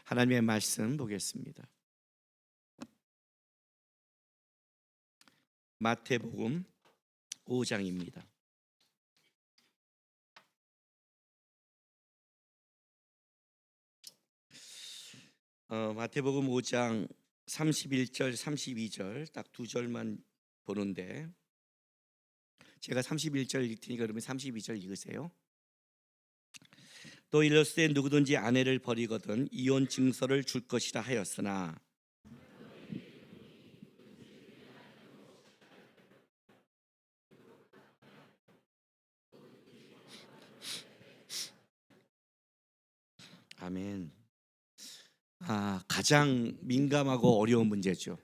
하나님의 말씀 보겠습니다. 마태복음 5장입니다. 마태복음 5장 31절, 32절 딱 두 절만 보는데 제가 31절 읽을 테니까 그러면 32절 읽으세요. 또 이르시되 누구든지 아내를 버리거든 이혼 증서를 줄 것이라 하였으나 아멘. 가장 민감하고 어려운 문제죠.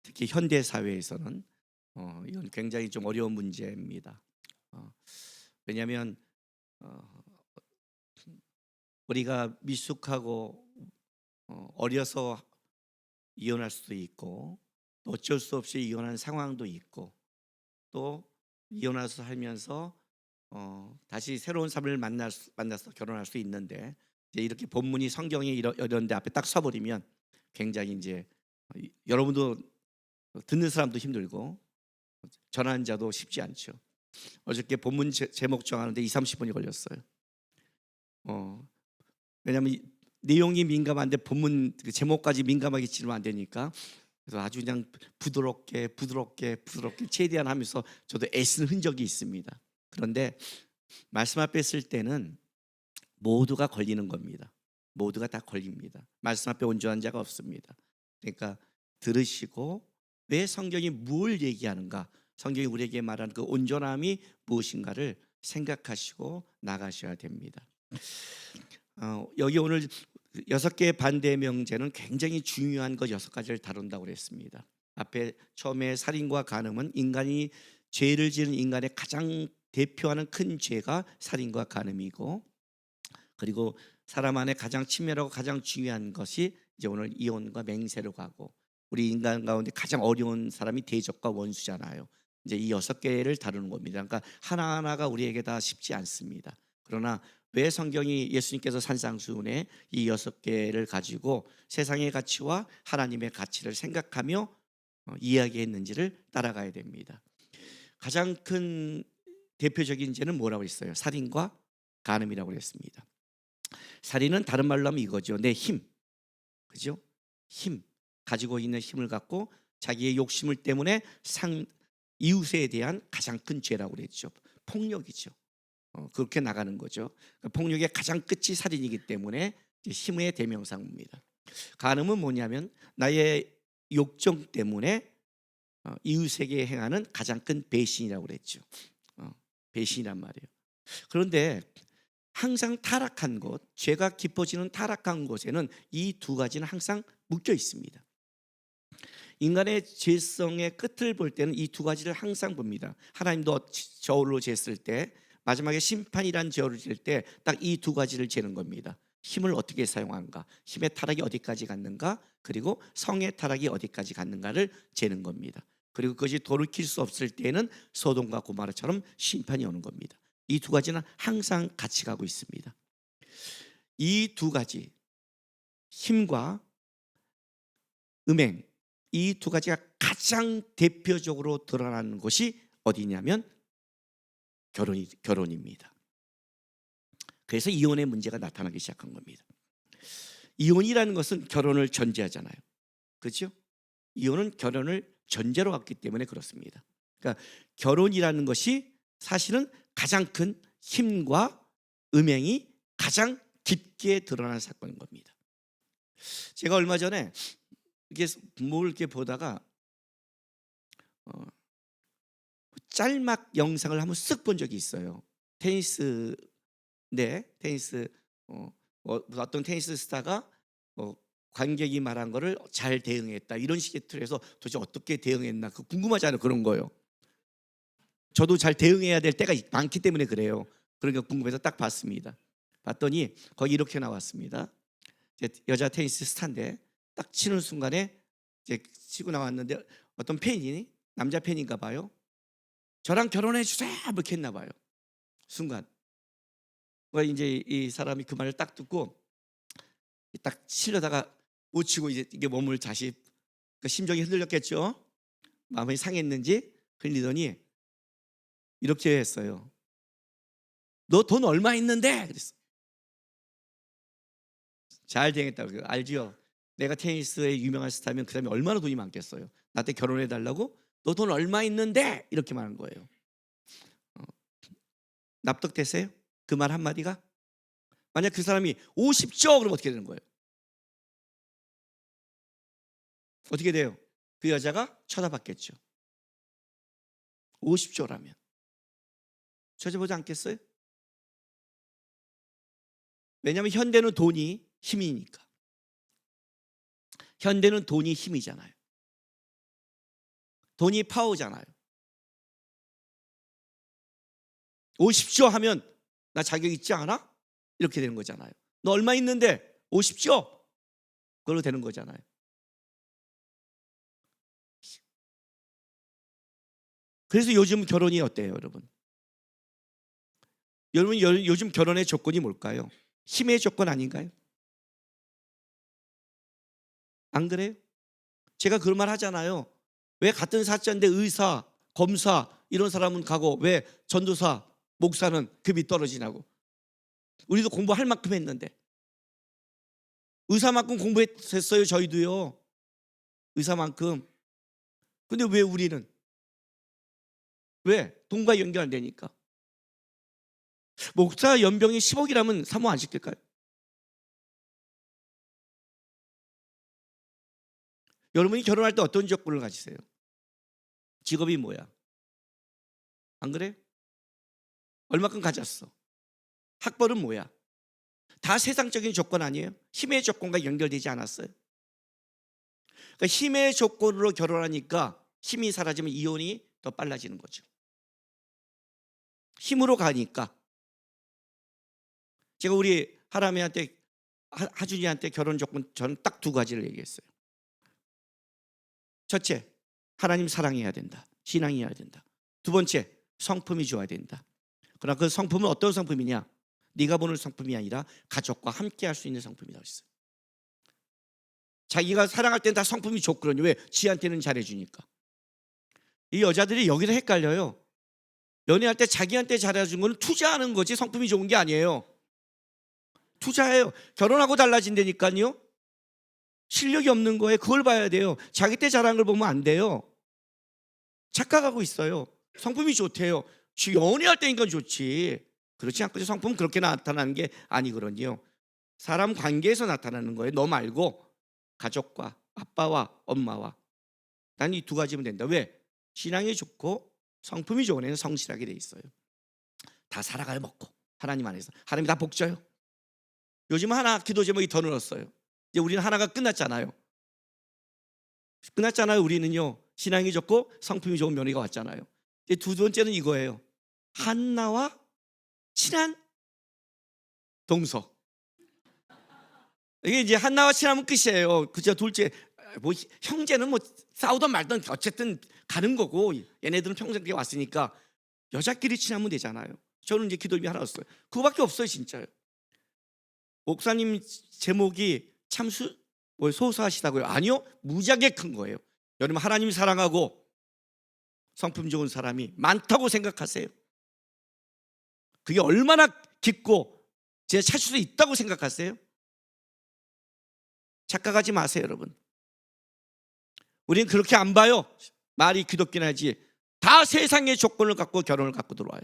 특히 현대 사회에서는 이건 굉장히 좀 어려운 문제입니다. 왜냐하면 우리가 미숙하고 어려서 이혼할 수도 있고 또 어쩔 수 없이 이혼한 상황도 있고 또 이혼해서 살면서 다시 새로운 삶을 만나서 결혼할 수 있는데 이제 이렇게 본문이 성경이 이런 데 앞에 딱 서버리면 굉장히 이제 여러분도 듣는 사람도 힘들고 전하는 자도 쉽지 않죠. 어저께 본문 제목 정하는데 2-30분이 걸렸어요. 왜냐하면 내용이 민감한데 본문 그 제목까지 민감하게 치면 안 되니까 그래서 아주 그냥 부드럽게 최대한 하면서 저도 애쓴 흔적이 있습니다. 그런데 말씀 앞에 쓸 때는 모두가 걸리는 겁니다. 모두가 다 걸립니다. 말씀 앞에 온전한 자가 없습니다. 그러니까 들으시고 왜 성경이 뭘 얘기하는가, 성경이 우리에게 말하는 그 온전함이 무엇인가를 생각하시고 나가셔야 됩니다. 여기 오늘 6개의 반대 명제는 굉장히 중요한 것 6가지를 다룬다고 그랬습니다. 앞에 처음에 살인과 간음은 인간이 죄를 지은 인간의 가장 대표하는 큰 죄가 살인과 간음이고, 그리고 사람 안에 가장 친밀하고 가장 중요한 것이 이제 오늘 이혼과 맹세로 가고, 우리 인간 가운데 가장 어려운 사람이 대적과 원수잖아요. 이제 이 6개를 다루는 겁니다. 그러니까 하나하나가 우리에게 다 쉽지 않습니다. 그러나 왜 성경이 예수님께서 산상수훈에 이 6개를 가지고 세상의 가치와 하나님의 가치를 생각하며 이야기했는지를 따라가야 됩니다. 가장 큰 대표적인 죄는 뭐라고 했어요? 살인과 간음이라고 했습니다. 살인은 다른 말로 하면 이거죠. 내 힘, 그죠? 힘, 가지고 있는 힘을 갖고 자기의 욕심을 때문에 이웃에 대한 가장 큰 죄라고 그랬죠. 폭력이죠. 그렇게 나가는 거죠. 그러니까 폭력의 가장 끝이 살인이기 때문에 힘의 대명사입니다. 간음은 뭐냐면 나의 욕정 때문에 이웃에게 행하는 가장 큰 배신이라고 그랬죠. 배신이란 말이에요. 그런데 항상 타락한 곳, 죄가 깊어지는 타락한 곳에는 이 두 가지는 항상 묶여 있습니다. 인간의 죄성의 끝을 볼 때는 이 두 가지를 항상 봅니다. 하나님도 저울로 쟀을 때 마지막에 심판이란 저울을 잴 때 딱 이 두 가지를 재는 겁니다. 힘을 어떻게 사용하는가, 힘의 타락이 어디까지 갔는가, 그리고 성의 타락이 어디까지 갔는가를 재는 겁니다. 그리고 그것이 돌이킬 수 없을 때에는 소돔과 고모라처럼 심판이 오는 겁니다. 이 두 가지는 항상 같이 가고 있습니다. 이 두 가지, 힘과 음행, 이 두 가지가 가장 대표적으로 드러나는 것이 어디냐면 결혼입니다. 그래서 이혼의 문제가 나타나기 시작한 겁니다. 이혼이라는 것은 결혼을 전제하잖아요. 그렇죠? 이혼은 결혼을 전제로 왔기 때문에 그렇습니다. 그러니까 결혼이라는 것이 사실은 가장 큰 힘과 음행이 가장 깊게 드러난 사건인 겁니다. 제가 얼마 전에 이렇게 보다가 짤막 영상을 한번 쓱 본 적이 있어요. 테니스 어떤 테니스 스타가 관객이 말한 거를 잘 대응했다, 이런 식의 틀에서 도대체 어떻게 대응했나 그 궁금하잖아요. 그런 거요. 저도 잘 대응해야 될 때가 많기 때문에 그래요. 그러니까 궁금해서 딱 봤습니다. 봤더니 거기 이렇게 나왔습니다. 여자 테니스 스타인데 딱 치는 순간에 이제 치고 나왔는데 어떤 팬이, 남자 팬인가 봐요. 저랑 결혼해 주세요 이렇게 했나 봐요. 순간 이제 이 사람이 그 말을 딱 듣고 딱 치려다가 못 치고 이제 이게 몸을 다시 그러니까 심정이 흔들렸겠죠. 마음이 상했는지 흘리더니 이렇게 했어요. 너 돈 얼마 있는데? 그랬어. 잘 되겠다고. 알지요? 내가 테니스의 유명한 스타면 그 다음에 얼마나 돈이 많겠어요. 나한테 결혼해 달라고? 너 돈 얼마 있는데? 이렇게 말한 거예요. 납득되세요? 그 말 한마디가? 만약 그 사람이 50조 그러면 어떻게 되는 거예요? 어떻게 돼요? 그 여자가 쳐다봤겠죠. 50조라면 쳐다보지 않겠어요? 왜냐하면 현대는 돈이 힘이니까. 현대는 돈이 힘이잖아요. 돈이 파워잖아요. 50조 하면 나 자격 있지 않아? 이렇게 되는 거잖아요. 너 얼마 있는데 50조? 그걸로 되는 거잖아요. 그래서 요즘 결혼이 어때요, 여러분? 여러분 요즘 결혼의 조건이 뭘까요? 힘의 조건 아닌가요? 안 그래요? 제가 그런 말 하잖아요. 왜 같은 사자인데 의사, 검사 이런 사람은 가고 왜 전도사, 목사는 급이 떨어지냐고. 우리도 공부할 만큼 했는데. 의사만큼 공부했어요, 저희도요. 의사만큼. 근데 왜 우리는? 왜? 돈과 연결 안 되니까. 목사 연병이 10억이라면 사모 안 시킬까요? 여러분이 결혼할 때 어떤 조건을 가지세요? 직업이 뭐야? 안 그래? 얼마큼 가졌어? 학벌은 뭐야? 다 세상적인 조건 아니에요? 힘의 조건과 연결되지 않았어요? 그러니까 힘의 조건으로 결혼하니까 힘이 사라지면 이혼이 더 빨라지는 거죠. 힘으로 가니까. 제가 우리 하람이한테 하준이한테 결혼 조건 저는 딱 두 가지를 얘기했어요. 첫째, 하나님 사랑해야 된다. 신앙이어야 된다. 두 번째, 성품이 좋아야 된다. 그러나 그 성품은 어떤 성품이냐? 네가 보는 성품이 아니라 가족과 함께 할 수 있는 성품이라고 했어요. 자기가 사랑할 때는 다 성품이 좋거든요. 왜? 지한테는 잘해주니까. 이 여자들이 여기서 헷갈려요. 연애할 때 자기한테 잘해준 건 투자하는 거지 성품이 좋은 게 아니에요. 투자해요. 결혼하고 달라진다니까요. 실력이 없는 거에 그걸 봐야 돼요. 자기 때 잘한 걸 보면 안 돼요. 착각하고 있어요. 성품이 좋대요. 연애할 때니까 좋지. 그렇지 않고 성품은 그렇게 나타나는 게 아니거든요. 사람 관계에서 나타나는 거예요. 너 말고 가족과 아빠와 엄마와. 난 이 두 가지면 된다. 왜? 신앙이 좋고 성품이 좋은 애는 성실하게 돼 있어요. 다 살아가요. 먹고 하나님 안에서. 하나님이 다 복줘요. 요즘 하나 기도 제목이 더 늘었어요. 이제 우리는 하나가 끝났잖아요. 우리는요. 신앙이 좋고 성품이 좋은 며느리가 왔잖아요. 이제 두 번째는 이거예요. 한나와 친한 동서. 이게 이제 한나와 친하면 끝이에요. 그죠? 둘째 뭐 형제는 뭐 싸우던 말던 어쨌든 가는 거고 얘네들은 평생 그렇게 왔으니까 여자끼리 친하면 되잖아요. 저는 이제 기도님이 하나 왔어요. 그거밖에 없어요, 진짜요. 목사님 제목이 참 소소하시다고요? 아니요, 무지하게 큰 거예요. 여러분 하나님 사랑하고 성품 좋은 사람이 많다고 생각하세요? 그게 얼마나 깊고 제가 찾을 수 있다고 생각하세요? 착각하지 마세요, 여러분. 우리는 그렇게 안 봐요. 말이 기독교는 하지. 다 세상의 조건을 갖고 결혼을 갖고 들어와요.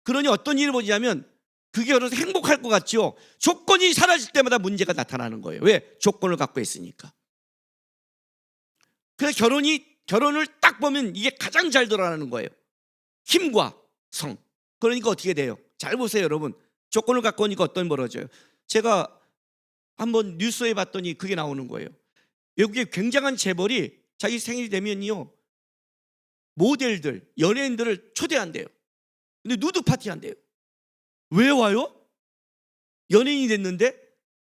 그러니 어떤 일을 보냐면 그 결혼에서 행복할 것 같죠. 조건이 사라질 때마다 문제가 나타나는 거예요. 왜? 조건을 갖고 있으니까. 그래서 결혼을 딱 보면 이게 가장 잘 드러나는 거예요. 힘과 성. 그러니까 어떻게 돼요? 잘 보세요, 여러분. 조건을 갖고 오니까 어떤 벌어져요? 제가 한번 뉴스에 봤더니 그게 나오는 거예요. 외국의 굉장한 재벌이 자기 생일이 되면요 모델들, 연예인들을 초대한대요. 근데 누드 파티 한대요. 왜 와요? 연예인이 됐는데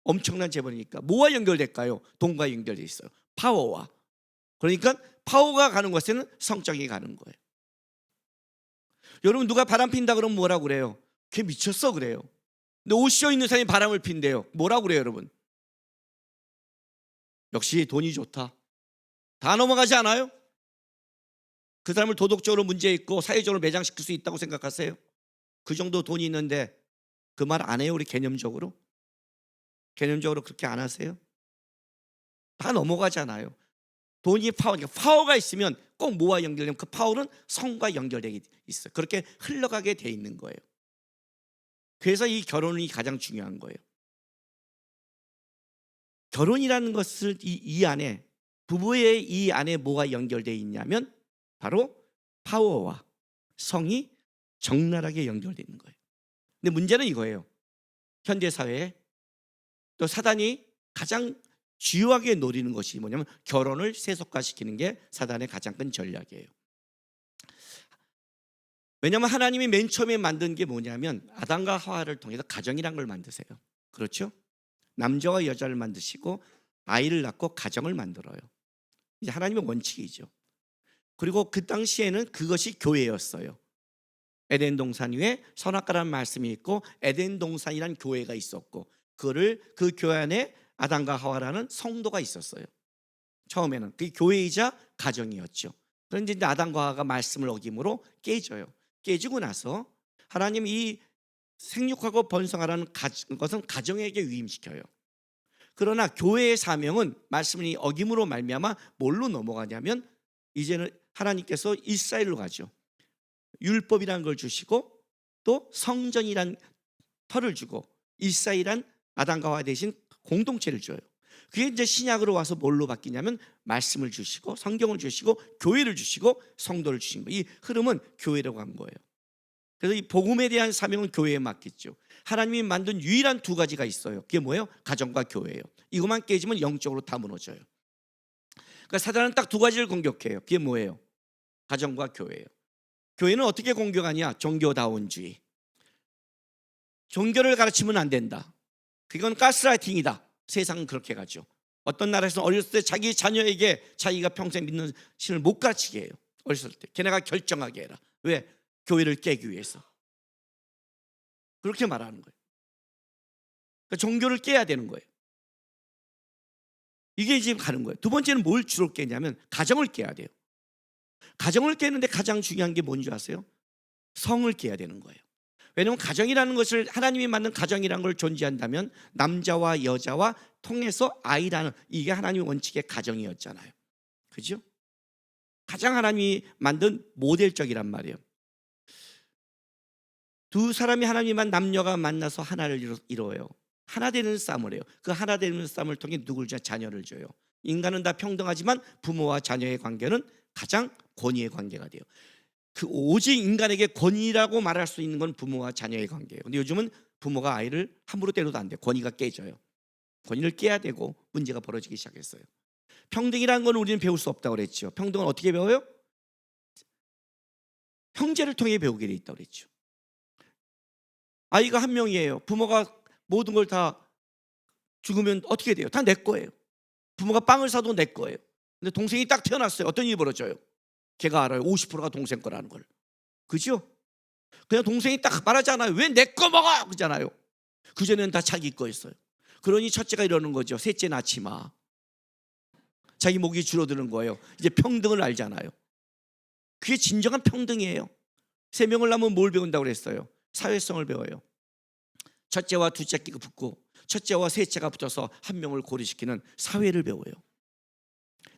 엄청난 재벌이니까. 뭐와 연결될까요? 돈과 연결돼 있어요. 파워와. 그러니까 파워가 가는 곳에는 성적이 가는 거예요. 여러분 누가 바람 핀다 그러면 뭐라고 그래요? 걔 미쳤어 그래요. 근데 옷 씌어 있는 사람이 바람을 핀대요. 뭐라고 그래요, 여러분? 역시 돈이 좋다. 다 넘어가지 않아요? 그 사람을 도덕적으로 문제 있고 사회적으로 매장시킬 수 있다고 생각하세요? 그 정도 돈이 있는데 그 말 안 해요? 우리 개념적으로? 개념적으로 그렇게 안 하세요? 다 넘어가잖아요. 돈이 파워가 있으면 꼭 뭐와 연결되면 그 파워는 성과 연결되어 있어요. 그렇게 흘러가게 돼 있는 거예요. 그래서 이 결혼이 가장 중요한 거예요. 결혼이라는 것을 이 안에, 부부의 이 안에 뭐가 연결되어 있냐면 바로 파워와 성이 적나라하게 연결되어 있는 거예요. 근데 문제는 이거예요. 현대 사회에 또 사단이 가장 주요하게 노리는 것이 뭐냐면 결혼을 세속화시키는 게 사단의 가장 큰 전략이에요. 왜냐하면 하나님이 맨 처음에 만든 게 뭐냐면 아담과 하와를 통해서 가정이란 걸 만드세요. 그렇죠? 남자와 여자를 만드시고 아이를 낳고 가정을 만들어요. 이제 하나님의 원칙이죠. 그리고 그 당시에는 그것이 교회였어요. 에덴 동산 위에 선악과라는 말씀이 있고 에덴 동산이란 교회가 있었고 그 교회 안에 아담과 하와라는 성도가 있었어요. 처음에는 그게 교회이자 가정이었죠. 그런데 이제 아담과 하와가 말씀을 어김으로 깨져요. 깨지고 나서 하나님 이 생육하고 번성하라는 것은 가정에게 위임시켜요. 그러나 교회의 사명은 말씀이 어김으로 말미암아 뭘로 넘어가냐면 이제는 하나님께서 이스라엘로 가죠. 율법이라는 걸 주시고 또 성전이란 터를 주고 이스라엘이란 아담과 하와 대신 공동체를 줘요. 그게 이제 신약으로 와서 뭘로 바뀌냐면 말씀을 주시고 성경을 주시고 교회를 주시고 성도를 주신 거예요. 이 흐름은 교회라고 한 거예요. 그래서 이 복음에 대한 사명은 교회에 맡겼죠. 하나님이 만든 유일한 두 가지가 있어요. 그게 뭐예요? 가정과 교회예요. 이것만 깨지면 영적으로 다 무너져요. 그러니까 사단은 딱 두 가지를 공격해요. 그게 뭐예요? 가정과 교회예요. 교회는 어떻게 공격하냐? 종교다원주의. 종교를 가르치면 안 된다. 그건 가스라이팅이다. 세상은 그렇게 가죠. 어떤 나라에서는 어렸을 때 자기 자녀에게 자기가 평생 믿는 신을 못 가르치게 해요. 어렸을 때 걔네가 결정하게 해라. 왜? 교회를 깨기 위해서. 그렇게 말하는 거예요. 그러니까 종교를 깨야 되는 거예요. 이게 지금 가는 거예요. 두 번째는 뭘 주로 깨냐면 가정을 깨야 돼요. 가정을 깨는데 가장 중요한 게 뭔지 아세요? 성을 깨야 되는 거예요. 왜냐하면 가정이라는 것을 하나님이 만든 가정이라는 걸 존재한다면 남자와 여자와 통해서 아이라는 이게 하나님의 원칙의 가정이었잖아요. 그죠? 가장 하나님이 만든 모델적이란 말이에요. 두 사람이 하나님만 남녀가 만나서 하나를 이루어요. 하나 되는 싸움을 해요. 그 하나 되는 싸움을 통해 누굴 줘? 자녀를 줘요. 인간은 다 평등하지만 부모와 자녀의 관계는 가장 권위의 관계가 돼요. 그 오직 인간에게 권위라고 말할 수 있는 건 부모와 자녀의 관계예요. 근데 요즘은 부모가 아이를 함부로 때려도 안 돼요. 권위가 깨져요. 권위를 깨야 되고 문제가 벌어지기 시작했어요. 평등이라는 건 우리는 배울 수 없다고 그랬죠. 평등은 어떻게 배워요? 형제를 통해 배우게 돼 있다고 그랬죠. 아이가 한 명이에요. 부모가 모든 걸 다 죽으면 어떻게 돼요? 다 내 거예요. 부모가 빵을 사도 내 거예요. 근데 동생이 딱 태어났어요. 어떤 일이 벌어져요? 걔가 알아요. 50%가 동생 거라는 걸. 그죠? 그냥 동생이 딱 말하잖아요. 왜 내 거 먹어? 그러잖아요. 그전에는 다 자기 거였어요. 그러니 첫째가 이러는 거죠. 셋째 낳지 마. 자기 목이 줄어드는 거예요. 이제 평등을 알잖아요. 그게 진정한 평등이에요. 세 명을 낳으면 뭘 배운다고 그랬어요? 사회성을 배워요. 첫째와 둘째끼가 붙고 첫째와 셋째가 붙어서 한 명을 고리시키는 사회를 배워요.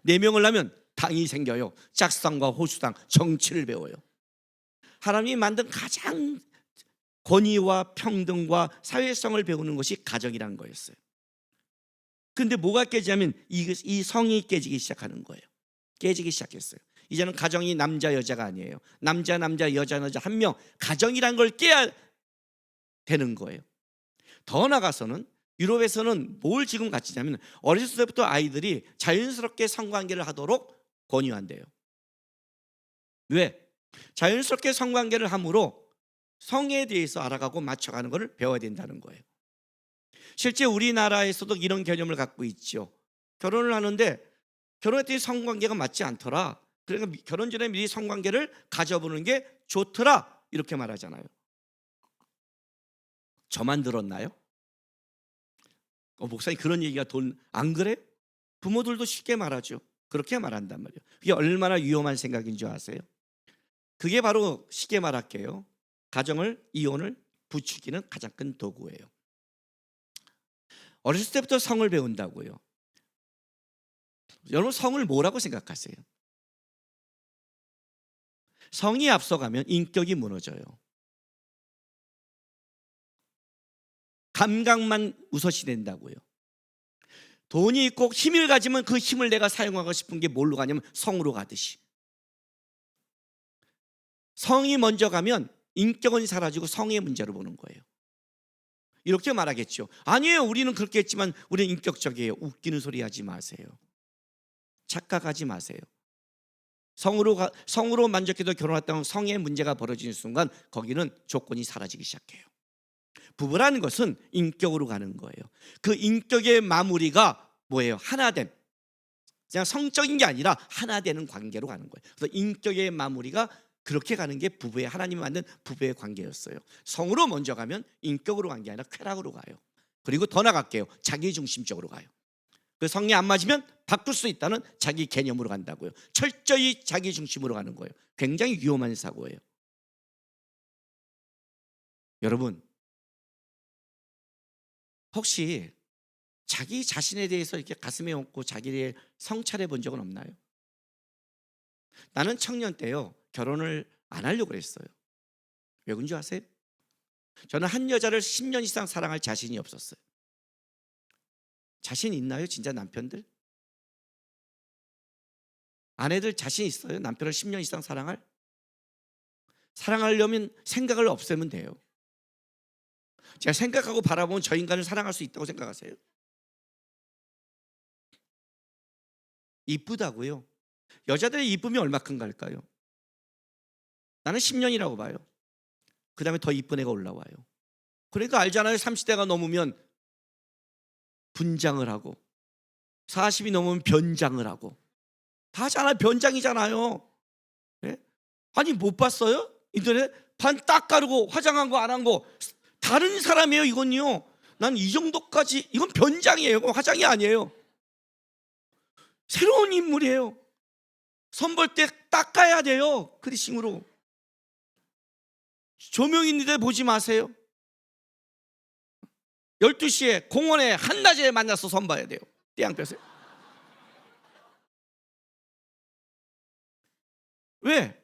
네 명을 낳으면 당이 생겨요. 짝상과 호수당, 정치를 배워요. 하나님이 만든 가장 권위와 평등과 사회성을 배우는 것이 가정이라는 거였어요. 그런데 뭐가 깨지냐면 이 성이 깨지기 시작하는 거예요. 깨지기 시작했어요. 이제는 가정이 남자 여자가 아니에요. 남자 여자 한 명, 가정이라는 걸 깨야 되는 거예요. 더 나아가서는 유럽에서는 뭘 지금 가르치냐면 어렸을 때부터 아이들이 자연스럽게 성관계를 하도록 권유한대요. 왜? 자연스럽게 성관계를 함으로 성에 대해서 알아가고 맞춰가는 것을 배워야 된다는 거예요. 실제 우리나라에서도 이런 개념을 갖고 있죠. 결혼을 하는데 결혼했더니 성관계가 맞지 않더라. 그러니까 결혼 전에 미리 성관계를 가져보는 게 좋더라. 이렇게 말하잖아요. 저만 들었나요? 목사님 그런 얘기가 안 그래요? 부모들도 쉽게 말하죠. 그렇게 말한단 말이에요. 그게 얼마나 위험한 생각인 줄 아세요? 그게 바로 쉽게 말할게요. 가정을, 이혼을 부추기는 가장 큰 도구예요. 어렸을 때부터 성을 배운다고요. 여러분, 성을 뭐라고 생각하세요? 성이 앞서가면 인격이 무너져요. 감각만 우선시 된다고요. 돈이 있고 힘을 가지면 그 힘을 내가 사용하고 싶은 게 뭘로 가냐면 성으로 가듯이. 성이 먼저 가면 인격은 사라지고 성의 문제로 보는 거예요. 이렇게 말하겠죠. 아니에요, 우리는 그렇게 했지만 우리는 인격적이에요. 웃기는 소리 하지 마세요. 착각하지 마세요. 성으로 만족해도 결혼했다면 성의 문제가 벌어지는 순간 거기는 조건이 사라지기 시작해요. 부부라는 것은 인격으로 가는 거예요. 그 인격의 마무리가 뭐예요? 하나됨. 그냥 성적인 게 아니라 하나 되는 관계로 가는 거예요. 그래서 인격의 마무리가 그렇게 가는 게 부부의, 하나님이 만든 부부의 관계였어요. 성으로 먼저 가면 인격으로 간 게 아니라 쾌락으로 가요. 그리고 더 나갈게요. 자기중심적으로 가요. 그 성이 안 맞으면 바꿀 수 있다는 자기 개념으로 간다고요. 철저히 자기중심으로 가는 거예요. 굉장히 위험한 사고예요. 여러분, 혹시 자기 자신에 대해서 이렇게 가슴에 얹고 자기를 성찰해 본 적은 없나요? 나는 청년 때요, 결혼을 안 하려고 그랬어요. 왜 그런 줄 아세요? 저는 한 여자를 10년 이상 사랑할 자신이 없었어요. 자신 있나요? 진짜 남편들? 아내들 자신 있어요? 남편을 10년 이상 사랑할? 사랑하려면 생각을 없애면 돼요. 제가 생각하고 바라보면 저 인간을 사랑할 수 있다고 생각하세요? 이쁘다고요? 여자들의 이쁨이 얼마큼 갈까요? 나는 10년이라고 봐요. 그 다음에 더 이쁜 애가 올라와요. 그러니까 알잖아요. 30대가 넘으면 분장을 하고 40이 넘으면 변장을 하고 다 하잖아요. 변장이잖아요. 네? 아니, 못 봤어요? 인터넷 반 딱 가르고 화장한 거 안 한 거 다른 사람이에요. 이건요, 난 이 정도까지, 이건 변장이에요. 이건 화장이 아니에요. 새로운 인물이에요. 선볼 때 닦아야 돼요. 크리싱으로. 조명 있는데 보지 마세요. 12시에 공원에 한낮에 만나서 선 봐야 돼요. 떼양 펴세요. 왜?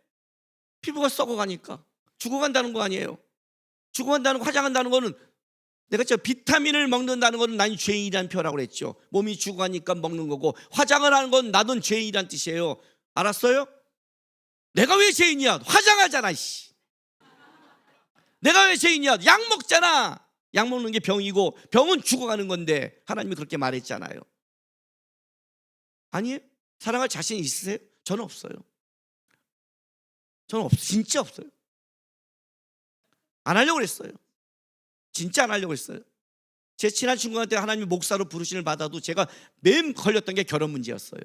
피부가 썩어가니까. 죽어간다는 거 아니에요. 죽어간다는 거, 화장한다는 거는, 내가 저 비타민을 먹는다는 거는 난 죄인이라는 표라고 그랬죠. 몸이 죽어가니까 먹는 거고, 화장을 하는 건 나는 죄인이란 뜻이에요. 알았어요? 내가 왜 죄인이야? 화장하잖아. 씨. 내가 왜 죄인이야? 약 먹잖아. 약 먹는 게 병이고 병은 죽어가는 건데 하나님이 그렇게 말했잖아요. 아니에요? 사랑할 자신 있으세요? 저는 없어요. 저는 진짜 없어요. 안 하려고 그랬어요. 진짜 안 하려고 했어요. 제 친한 친구한테 하나님이 목사로 부르심을 받아도 제가 맨 걸렸던 게 결혼 문제였어요.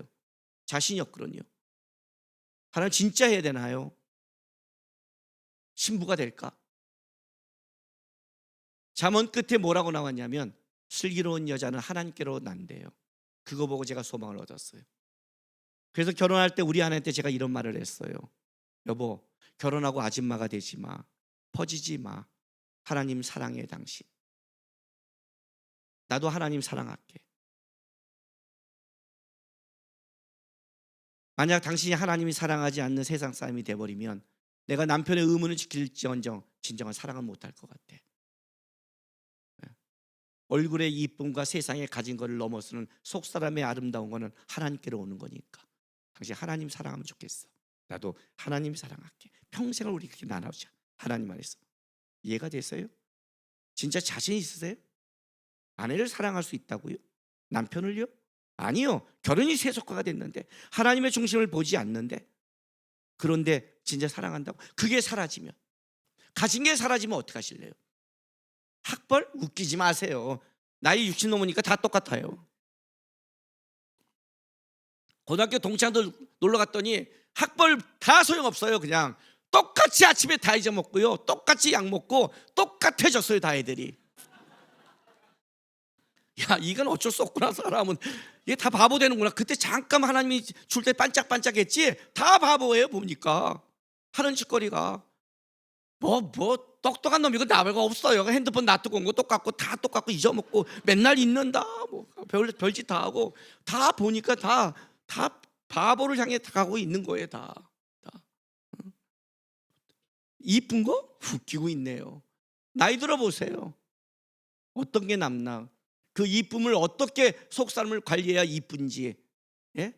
자신이 없거든요. 하나님 진짜 해야 되나요? 신부가 될까? 잠언 끝에 뭐라고 나왔냐면 슬기로운 여자는 하나님께로 난대요. 그거 보고 제가 소망을 얻었어요. 그래서 결혼할 때 우리 아내한테 제가 이런 말을 했어요. 여보, 결혼하고 아줌마가 되지 마. 퍼지지 마. 하나님 사랑해 당신. 나도 하나님 사랑할게. 만약 당신이 하나님이 사랑하지 않는 세상 사람이 돼버리면 내가 남편의 의무는 지킬지언정 진정한 사랑은 못할 것 같아. 얼굴의 이쁨과 세상에 가진 것을 넘어서는 속사람의 아름다운 거는 하나님께로 오는 거니까 당신 하나님 사랑하면 좋겠어. 나도 하나님 사랑할게. 평생을 우리 그렇게 나누자. 하나님 안에서. 이해가 됐어요? 진짜 자신 있으세요? 아내를 사랑할 수 있다고요? 남편을요? 아니요. 결혼이 세속화가 됐는데 하나님의 중심을 보지 않는데, 그런데 진짜 사랑한다고? 그게 사라지면, 가진 게 사라지면 어떻게 하실래요? 학벌? 웃기지 마세요. 나이 60 넘으니까 다 똑같아요. 고등학교 동창들 놀러 갔더니 학벌 다 소용없어요. 그냥 똑같이 아침에 다 잊어먹고요, 똑같이 약 먹고 똑같아졌어요. 다 애들이. 야, 이건 어쩔 수 없구나. 사람은 이게 다 바보 되는구나. 그때 잠깐 하나님이 줄 때 반짝반짝했지 다 바보예요. 보니까 하는 짓거리가 뭐 똑똑한 놈 이거 나 말고 없어요. 핸드폰 놔두고 온 거 똑같고 다 똑같고 잊어먹고 맨날 잊는다. 뭐 별짓 다 하고 다 보니까 다 바보를 향해 가고 있는 거예요. 다. 이쁜 거 웃기고 있네요. 나이 들어 보세요. 어떤 게 남나? 그 이쁨을 어떻게 속사람을 관리해야 이쁜지. 예?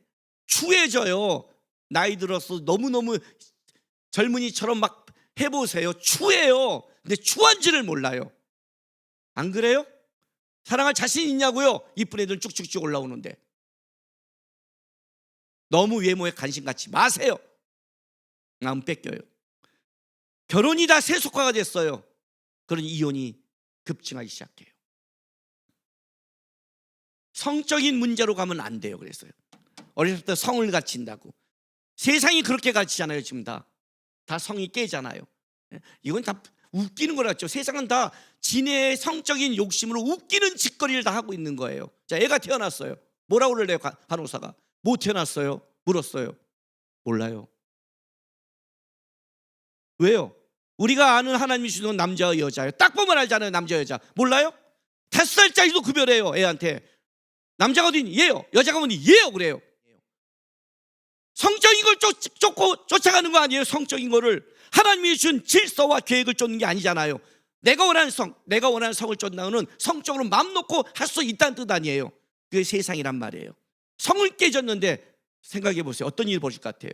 추해져요. 나이 들어서 너무너무 젊은이처럼 막 해보세요. 추해요. 근데 추한지를 몰라요. 안 그래요? 사랑할 자신 있냐고요? 이쁜 애들은 쭉쭉쭉 올라오는데. 너무 외모에 관심 갖지 마세요. 안 뺏겨요. 결혼이 다 세속화가 됐어요. 그런 이혼이 급증하기 시작해요. 성적인 문제로 가면 안 돼요. 그랬어요. 어렸을 때 성을 갖춘다고. 세상이 그렇게 가르치잖아요. 지금 다 성이 깨잖아요. 이건 다 웃기는 거라죠. 세상은 다 지네의 성적인 욕심으로 웃기는 짓거리를 다 하고 있는 거예요. 자, 애가 태어났어요. 뭐라고 그럴래요? 간호사가 못 태어났어요? 물었어요. 몰라요. 왜요? 우리가 아는 하나님이 주는 남자와 여자예요. 딱 보면 알잖아요. 남자 여자. 몰라요? 5살짜리도 구별해요. 애한테. 남자가 어디니? 얘요. 여자가 어디니? 얘요. 그래요. 성적인 걸 쫓아가는 거 아니에요. 성적인 거를. 하나님이 준 질서와 계획을 쫓는 게 아니잖아요. 내가 원하는 성을 쫓는 성적으로 마음 놓고 할 수 있다는 뜻 아니에요. 그게 세상이란 말이에요. 성을 깨졌는데 생각해 보세요. 어떤 일이 벌어질 것 같아요?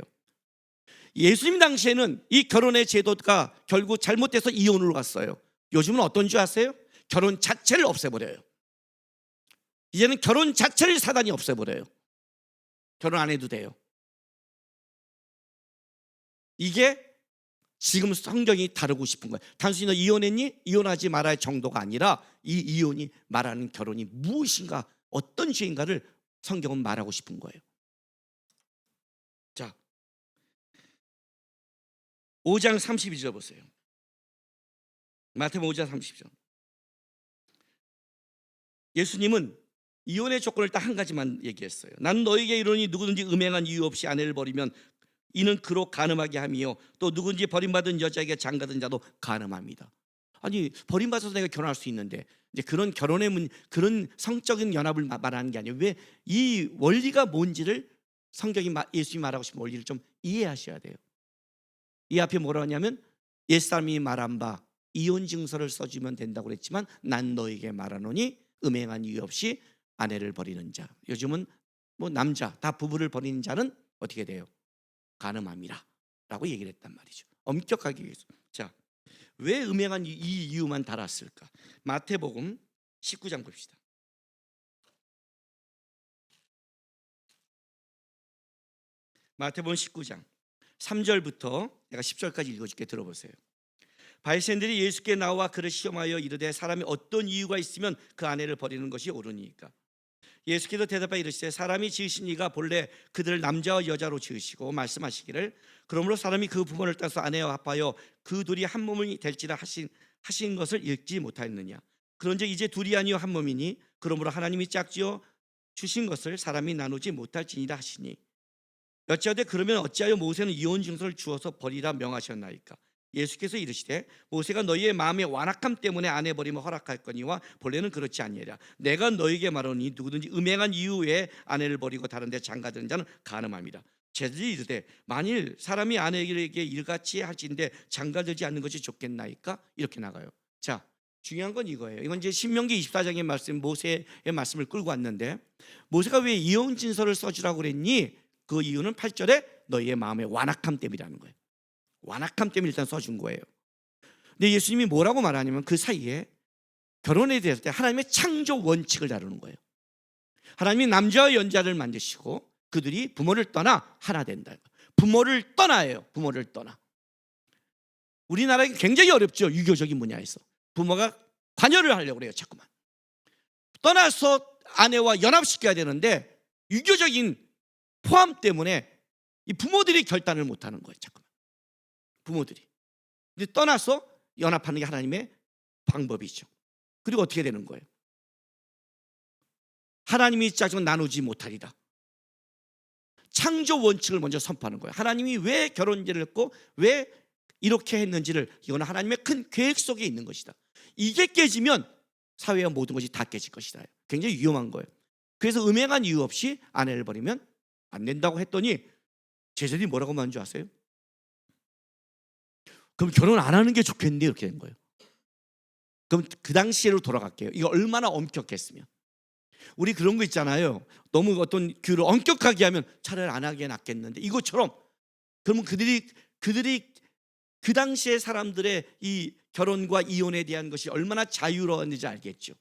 예수님 당시에는 이 결혼의 제도가 결국 잘못돼서 이혼으로 갔어요. 요즘은 어떤 줄 아세요? 결혼 자체를 없애버려요. 이제는 결혼 자체를 사단이 없애버려요. 결혼 안 해도 돼요. 이게 지금 성경이 다루고 싶은 거예요. 단순히 너 이혼했니? 이혼하지 말아야 정도가 아니라 이 이혼이 말하는 결혼이 무엇인가, 어떤 죄인가를 성경은 말하고 싶은 거예요. 자, 5장 32절 보세요. 마태복음 5장 32절. 예수님은 이혼의 조건을 딱 한 가지만 얘기했어요. 나는 너에게 이르노니 누구든지 음행한 이유 없이 아내를 버리면 이는 그로 간음하게 함이요 또 누구든지 버림받은 여자에게 장가든 자도 간음합니다. 아니, 버림받아서 내가 결혼할 수 있는데 이제 그런 그런 성적인 연합을 말하는 게 아니에요. 왜 이 원리가 뭔지를 성경이 예수님이 말하고 싶은 원리를 좀 이해하셔야 돼요. 이 앞에 뭐라고 하냐면 옛사람이 말한 바 이혼 증서를 써주면 된다고 그랬지만 난 너에게 말하노니 음행한 이유 없이 아내를 버리는 자. 요즘은 뭐 남자 다 부부를 버리는 자는 어떻게 돼요? 간음함이라 라고 얘기를 했단 말이죠. 엄격하게 얘기했어요. 자, 왜 음행한 이 이유만 달았을까? 마태복음 19장 봅시다. 마태복음 19장 3절부터 내가 10절까지 읽어줄게. 들어보세요. 바리새인들이 예수께 나와 그를 시험하여 이르되 사람이 어떤 이유가 있으면 그 아내를 버리는 것이 옳으니까. 예수께서 대답하여 이르시되 사람이 지으신 이가 본래 그들을 남자와 여자로 지으시고 말씀하시기를 그러므로 사람이 그 부모를 따서 아내와 합하여 그 둘이 한 몸이 될지라 하신 것을 읽지 못하였느냐. 그런즉 이제 둘이 아니요 한 몸이니 그러므로 하나님이 짝지어 주신 것을 사람이 나누지 못할지니라 하시니 여짜오되 그러면 어찌하여 모세는 이혼 증서를 주어서 버리라 명하셨나이까. 예수께서 이르시되 모세가 너희의 마음의 완악함 때문에 아내 버림을 허락할거니와 본래는 그렇지 아니하라. 내가 너희에게 말하노니 누구든지 음행한 이유에 아내를 버리고 다른 데 장가드는 자는 간음함이라. 제들이 이르되 만일 사람이 아내에게 일같이 할지인데 장가들지 않는 것이 좋겠나이까. 이렇게 나가요. 자, 중요한 건 이거예요. 이건 이제 신명기 24장의 말씀, 모세의 말씀을 끌고 왔는데 모세가 왜 이혼 증서를 써주라고 그랬니? 그 이유는 8절에 너희의 마음의 완악함 때문이라는 거예요. 완악함 때문에 일단 써준 거예요. 근데 예수님이 뭐라고 말하냐면 그 사이에 결혼에 대할 때 하나님의 창조 원칙을 다루는 거예요. 하나님이 남자와 여자를 만드시고 그들이 부모를 떠나 하나 된다. 부모를 떠나예요. 부모를 떠나. 우리나라에 굉장히 어렵죠. 유교적인 분야에서 부모가 관여를 하려고 그래요. 자꾸만 떠나서 아내와 연합시켜야 되는데 유교적인 포함 때문에 이 부모들이 결단을 못하는 거예요. 자꾸만 부모들이. 근데 떠나서 연합하는 게 하나님의 방법이죠. 그리고 어떻게 되는 거예요? 하나님이 짜증 나누지 못하리라. 창조 원칙을 먼저 선포하는 거예요. 하나님이 왜 결혼제를 했고 왜 이렇게 했는지를, 이거는 하나님의 큰 계획 속에 있는 것이다. 이게 깨지면 사회와 모든 것이 다 깨질 것이다. 굉장히 위험한 거예요. 그래서 음행한 이유 없이 아내를 버리면 안 된다고 했더니 제자들이 뭐라고 말한 줄 아세요? 그럼 결혼 안 하는 게 좋겠는데, 이렇게 된 거예요. 그럼 그 당시로 돌아갈게요. 이거 얼마나 엄격했으면. 우리 그런 거 있잖아요. 너무 어떤 규를 엄격하게 하면 차라리 안 하게 낫겠는데, 이것처럼. 그러면 그들이 그 당시의 사람들의 이 결혼과 이혼에 대한 것이 얼마나 자유로웠는지 알겠죠.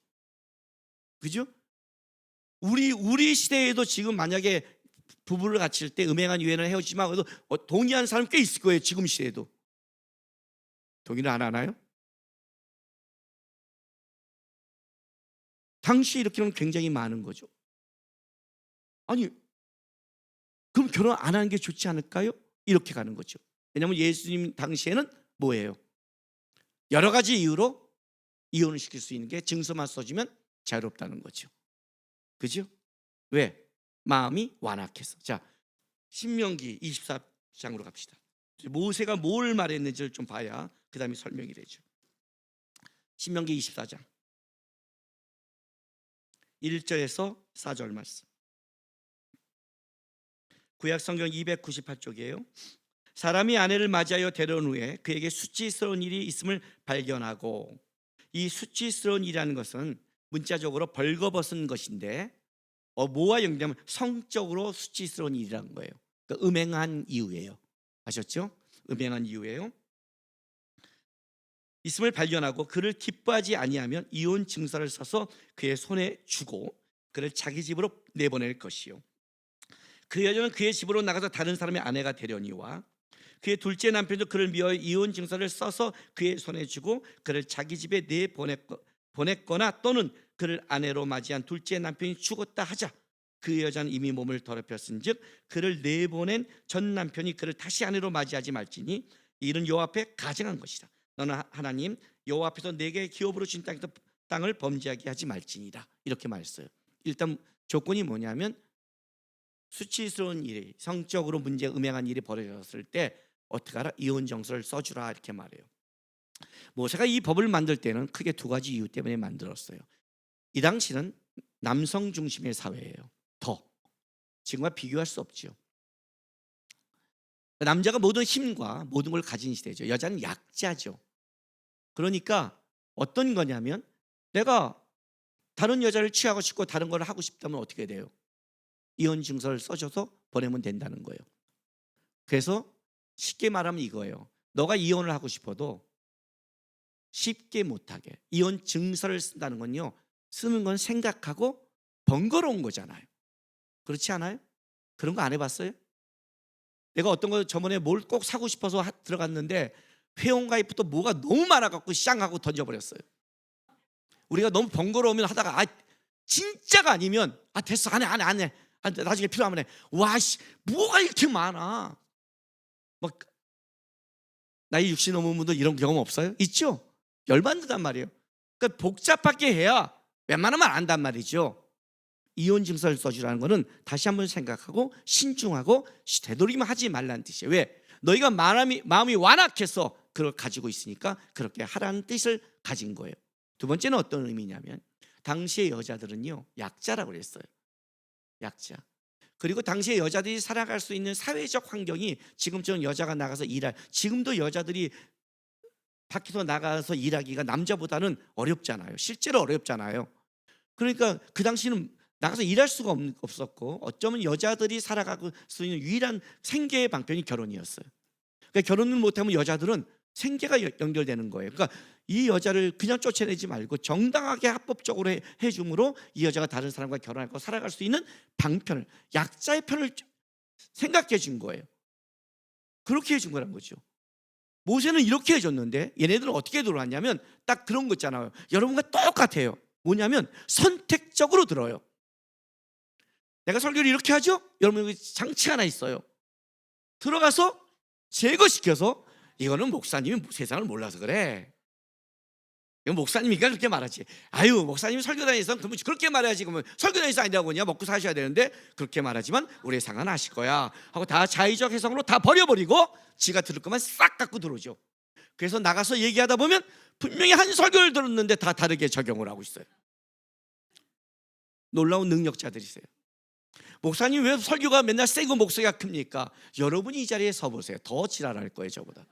그죠? 우리 시대에도 지금 만약에 부부를 갖출 때 음행한 이혼을 헤어지지만 그래도 동의하는 사람 꽤 있을 거예요. 지금 시대에도. 동의를 안 하나요? 당시 이렇게는 굉장히 많은 거죠. 아니, 그럼 결혼 안 하는 게 좋지 않을까요? 이렇게 가는 거죠. 왜냐하면 예수님 당시에는 뭐예요? 여러 가지 이유로 이혼을 시킬 수 있는 게 증서만 써주면 자유롭다는 거죠. 그죠? 왜? 마음이 완악해서. 자, 신명기 24장으로 갑시다. 모세가 뭘 말했는지를 좀 봐야 그 다음에 설명이 되죠. 신명기 24장 1절에서 4절 말씀. 구약 성경 298쪽이에요. 사람이 아내를 맞이하여 데려온 후에 그에게 수치스러운 일이 있음을 발견하고, 이 수치스러운 일이라는 것은 문자적으로 벌거벗은 것인데 뭐와 연결되면 성적으로 수치스러운 일이라는 거예요. 그러니까 음행한 이유예요. 아셨죠? 음행한 이유예요. 있음을 발견하고 그를 기뻐하지 아니하면 이혼 증서를 써서 그의 손에 주고 그를 자기 집으로 내보낼 것이요. 그 여자는 그의 집으로 나가서 다른 사람의 아내가 되려니와 그의 둘째 남편도 그를 미워해 이혼 증서를 써서 그의 손에 주고 그를 자기 집에 내보냈거나 또는 그를 아내로 맞이한 둘째 남편이 죽었다 하자, 그 여자는 이미 몸을 더럽혔은즉 그를 내보낸 전 남편이 그를 다시 아내로 맞이하지 말지니 이는 여호와 앞에 가증한 것이다. 너는 하나님 여호와 앞에서 내게 기업으로 준 땅을 범죄하게 하지 말지니라. 이렇게 말했어요. 일단 조건이 뭐냐면 수치스러운 일이, 성적으로 문제 음행한 일이 벌어졌을 때 어떻게 하라? 이혼 정서를 써주라, 이렇게 말해요. 모세가 이 법을 만들 때는 크게 두 가지 이유 때문에 만들었어요. 이 당시는 남성 중심의 사회예요. 더 지금과 비교할 수 없죠. 남자가 모든 힘과 모든 걸 가진 시대죠. 여자는 약자죠. 그러니까 어떤 거냐면 내가 다른 여자를 취하고 싶고 다른 걸 하고 싶다면 어떻게 돼요? 이혼 증서를 써줘서 보내면 된다는 거예요. 그래서 쉽게 말하면 이거예요. 너가 이혼을 하고 싶어도 쉽게 못하게. 이혼 증서를 쓴다는 건요, 쓰는 건 생각하고 번거로운 거잖아요. 그렇지 않아요? 그런 거 안 해봤어요? 내가 어떤 거 저번에 뭘 꼭 사고 싶어서 들어갔는데 회원가입부터 뭐가 너무 많아갖고 쌍하고 던져버렸어요. 우리가 너무 번거로우면 하다가 진짜가 아니면 됐어, 안 해. 나중에 필요하면 해. 와씨, 뭐가 이렇게 많아. 막 나이 60 넘은 분들 이런 경험 없어요? 있죠? 열받는단 말이에요. 그러니까 복잡하게 해야 웬만하면 안단 말이죠. 이혼 증서를 써주라는 거는 다시 한번 생각하고 신중하고 되도록이면 하지 말라는 뜻이에요. 왜? 너희가 마음이 완악해서 그걸 가지고 있으니까 그렇게 하라는 뜻을 가진 거예요. 두 번째는 어떤 의미냐면 당시의 여자들은요, 약자라고 그랬어요. 약자. 그리고 당시의 여자들이 살아갈 수 있는 사회적 환경이 지금처럼 여자가 나가서 지금도 여자들이 밖에서 나가서 일하기가 남자보다는 어렵잖아요. 실제로 어렵잖아요. 그러니까 그 당시는 나가서 일할 수가 없었고 어쩌면 여자들이 살아갈 수 있는 유일한 생계의 방편이 결혼이었어요. 그러니까 결혼을 못하면 여자들은 생계가 연결되는 거예요. 그러니까 이 여자를 그냥 쫓아내지 말고 정당하게 합법적으로 해줌으로 이 여자가 다른 사람과 결혼하고 살아갈 수 있는 방편을, 약자의 편을 생각해 준 거예요. 그렇게 해준 거란 거죠. 모세는 이렇게 해줬는데 얘네들은 어떻게 들어왔냐면 딱 그런 거 있잖아요. 여러분과 똑같아요. 뭐냐면 선택적으로 들어요. 내가 설교를 이렇게 하죠? 여러분 여기 장치 하나 있어요. 들어가서 제거시켜서 이거는 목사님이 세상을 몰라서 그래. 이거 목사님이니까 그렇게 말하지. 아유, 목사님 설교단에서 그러면 그렇게 말해야지. 그러면 설교단에서 아니라고 그냥 먹고 사셔야 되는데 그렇게 말하지만 우리의 상관 아실 거야 하고 다 자의적 해석으로 다 버려버리고 지가 들을 것만 싹 갖고 들어오죠. 그래서 나가서 얘기하다 보면 분명히 한 설교를 들었는데 다 다르게 적용을 하고 있어요. 놀라운 능력자들이세요. 목사님 왜 설교가 맨날 세고 목소리가 큽니까? 여러분이 이 자리에 서보세요. 더 지랄할 거예요, 저보다.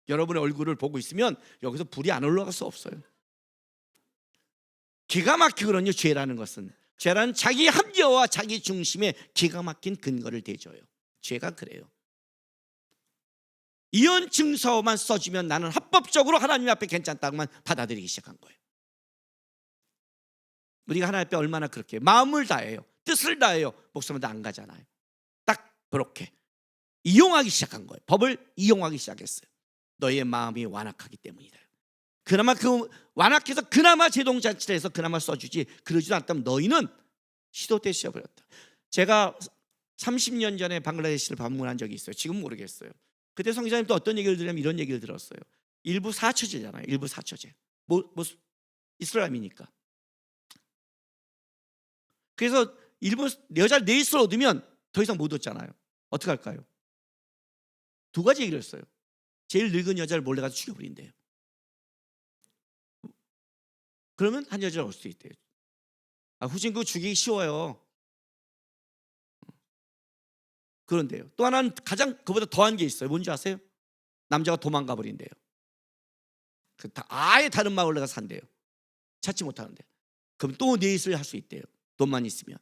여러분의 얼굴을 보고 있으면 여기서 불이 안 올라갈 수 없어요. 기가 막히거든요. 죄라는 것은, 죄라는 자기 합리화와 자기 중심에 기가 막힌 근거를 대줘요. 죄가 그래요. 이혼 증서만 써주면 나는 합법적으로 하나님 앞에 괜찮다고만 받아들이기 시작한 거예요. 우리가 하나님 앞에 얼마나 그렇게 마음을 다해요, 뜻을 다해요. 목사님도 안 가잖아요. 딱 그렇게 이용하기 시작한 거예요. 법을 이용하기 시작했어요. 너의 마음이 완악하기 때문이다. 그나마 그 완악해서 그나마 제동잔치를 해서 그나마 써주지, 그러지도 않다면 너희는 시도 때 씌어버렸다. 제가 30년 전에 방글라데시를 방문한 적이 있어요. 지금 모르겠어요. 그때 성기자님 또 어떤 얘기를 들으냐면 이런 얘기를 들었어요. 일부 사처제잖아요. 일부 사처제. 이슬람이니까. 그래서 일부 여자를 넷을 얻으면 더 이상 못 얻잖아요. 어떻게 할까요? 두 가지 얘기를 했어요. 제일 늙은 여자를 몰래 가서 죽여버린대요. 그러면 한 여자를 얻을 수 있대요. 후진 그거 죽이기 쉬워요. 그런데요, 또 하나는 가장 그보다 더한 게 있어요. 뭔지 아세요? 남자가 도망가 버린대요. 아예 다른 마을로 가서 산대요. 찾지 못하는데. 그럼 또 넷을 할 수 있대요. 돈만 있으면.